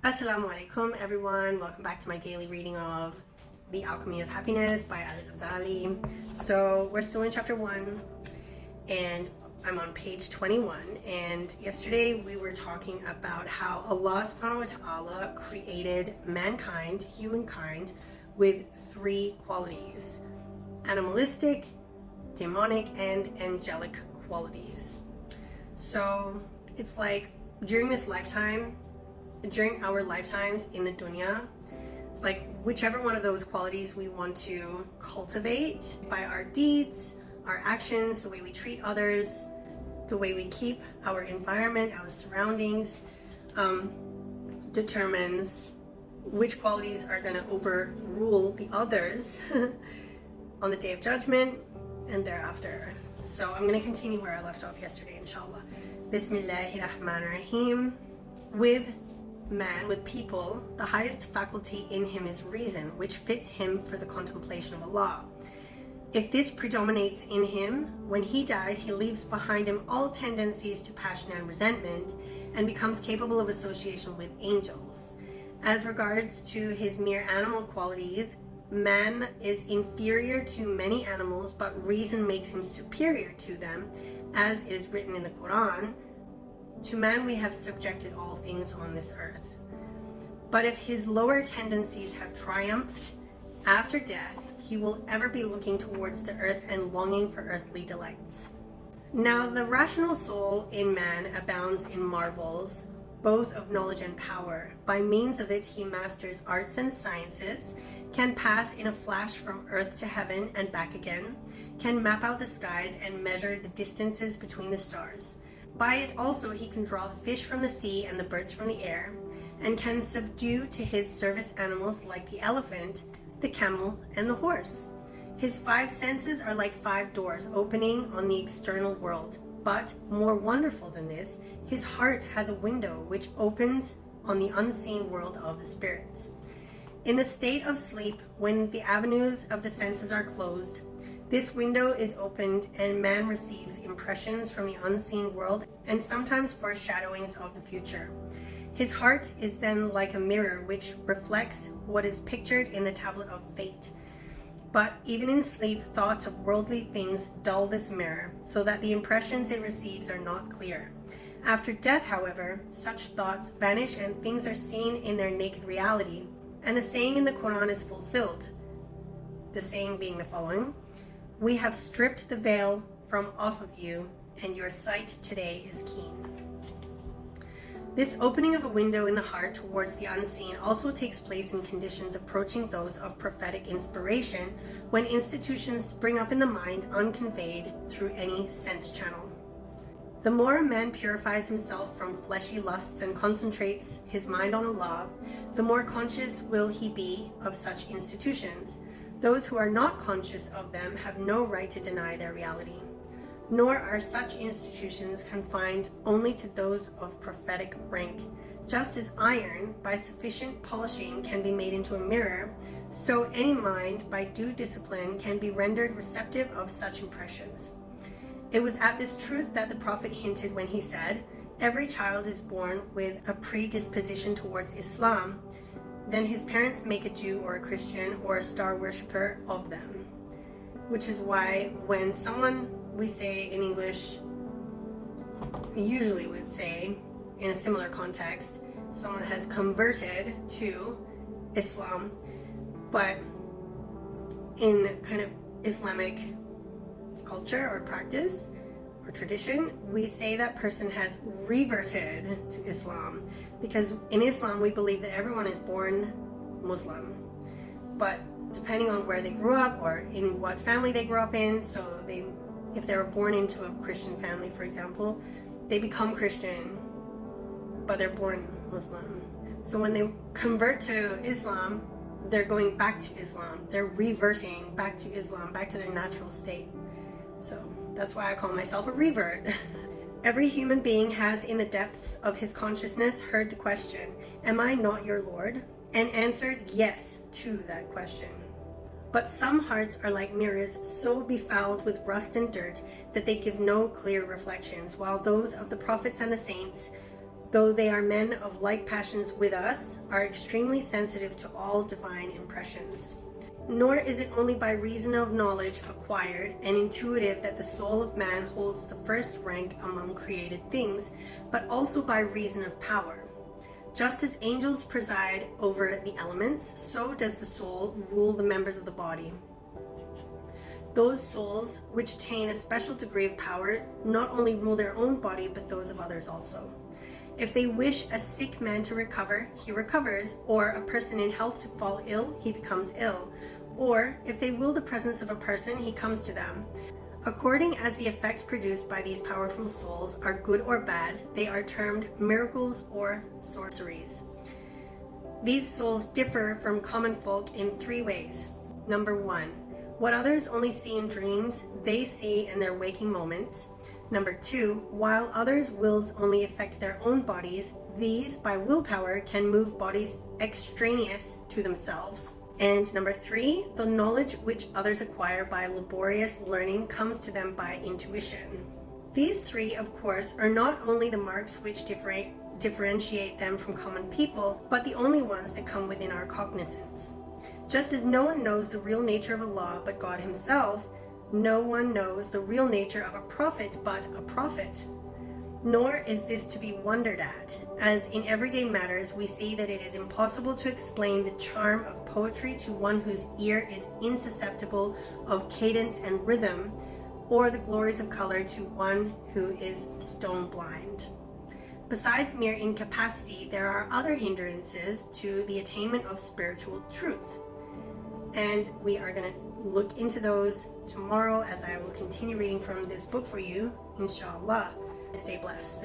Assalamu alaikum everyone, welcome back to my daily reading of The Alchemy of Happiness by Al-Ghazali. So we're still in chapter 1 and I'm on page 21, and yesterday we were talking about how Allah subhanahu wa ta'ala created mankind, humankind, with 3 qualities: animalistic, demonic, and angelic qualities. So it's like during our lifetimes in the dunya, it's like whichever one of those qualities we want to cultivate by our deeds, our actions, the way we treat others, the way we keep our environment, our surroundings, determines which qualities are going to overrule the others on the Day of Judgment and thereafter. So I'm going to continue where I left off yesterday, inshaAllah. Bismillahirrahmanirrahim. With man, with people, the highest faculty in him is reason, which fits him for the contemplation of Allah. If this predominates in him, when he dies, he leaves behind him all tendencies to passion and resentment and becomes capable of association with angels. As regards to his mere animal qualities, man is inferior to many animals, but reason makes him superior to them, as is written in the Quran. To man we have subjected all things on this earth. But if his lower tendencies have triumphed after death, he will ever be looking towards the earth and longing for earthly delights. Now the rational soul in man abounds in marvels, both of knowledge and power. By means of it he masters arts and sciences, can pass in a flash from earth to heaven and back again, can map out the skies and measure the distances between the stars. By it also he can draw the fish from the sea and the birds from the air, and can subdue to his service animals like the elephant, the camel, and the horse. His 5 senses are like 5 doors opening on the external world. But more wonderful than this, his heart has a window which opens on the unseen world of the spirits. In the state of sleep, when the avenues of the senses are closed, this window is opened and man receives impressions from the unseen world and sometimes foreshadowings of the future. His heart is then like a mirror which reflects what is pictured in the tablet of fate. But even in sleep, thoughts of worldly things dull this mirror, so that the impressions it receives are not clear. After death, however, such thoughts vanish and things are seen in their naked reality, and the saying in the Quran is fulfilled. The saying being the following: "We have stripped the veil from off of you, and your sight today is keen." This opening of a window in the heart towards the unseen also takes place in conditions approaching those of prophetic inspiration, when institutions spring up in the mind unconveyed through any sense channel. The more a man purifies himself from fleshy lusts and concentrates his mind on Allah, the more conscious will he be of such institutions. Those who are not conscious of them have no right to deny their reality. Nor are such institutions confined only to those of prophetic rank. Just as iron, by sufficient polishing, can be made into a mirror, so any mind, by due discipline, can be rendered receptive of such impressions. It was at this truth that the Prophet hinted when he said, "Every child is born with a predisposition towards Islam. Then his parents make a Jew or a Christian or a star worshipper of them." Which is why when someone, we say in English, usually would say in a similar context, someone has converted to Islam, but in kind of Islamic culture or practice or tradition, we say that person has reverted to Islam, because in Islam we believe that everyone is born Muslim, but depending on where they grew up or in what family they grew up in, so if they were born into a Christian family, for example, they become Christian, but they're born Muslim. So when they convert to Islam, they're going back to Islam. They're reverting back to Islam, back to their natural state. So that's why I call myself a revert. Every human being has in the depths of his consciousness heard the question, "Am I not your Lord?" and answered yes to that question. But some hearts are like mirrors so befouled with rust and dirt that they give no clear reflections, while those of the prophets and the saints though they are men of like passions with us, are extremely sensitive to all divine impressions. Nor is it only by reason of knowledge acquired and intuitive that the soul of man holds the first rank among created things, but also by reason of power. Just as angels preside over the elements, so does the soul rule the members of the body. Those souls which attain a special degree of power not only rule their own body, but those of others also. If they wish a sick man to recover, he recovers, or a person in health to fall ill, he becomes ill. Or, if they will the presence of a person, he comes to them. According as the effects produced by these powerful souls are good or bad, they are termed miracles or sorceries. These souls differ from common folk in 3 ways. Number 1, what others only see in dreams, they see in their waking moments. Number 2, while others' wills only affect their own bodies, these, by willpower, can move bodies extraneous to themselves. And number 3, the knowledge which others acquire by laborious learning comes to them by intuition. These 3, of course, are not only the marks which differentiate them from common people, but the only ones that come within our cognizance. Just as no one knows the real nature of Allah but God himself, no one knows the real nature of a prophet but a prophet. Nor is this to be wondered at, as in everyday matters we see that it is impossible to explain the charm of poetry to one whose ear is insusceptible of cadence and rhythm, or the glories of color to one who is stone blind. Besides mere incapacity, there are other hindrances to the attainment of spiritual truth. And we are going to look into those tomorrow as I will continue reading from this book for you, inshaAllah. Stay blessed.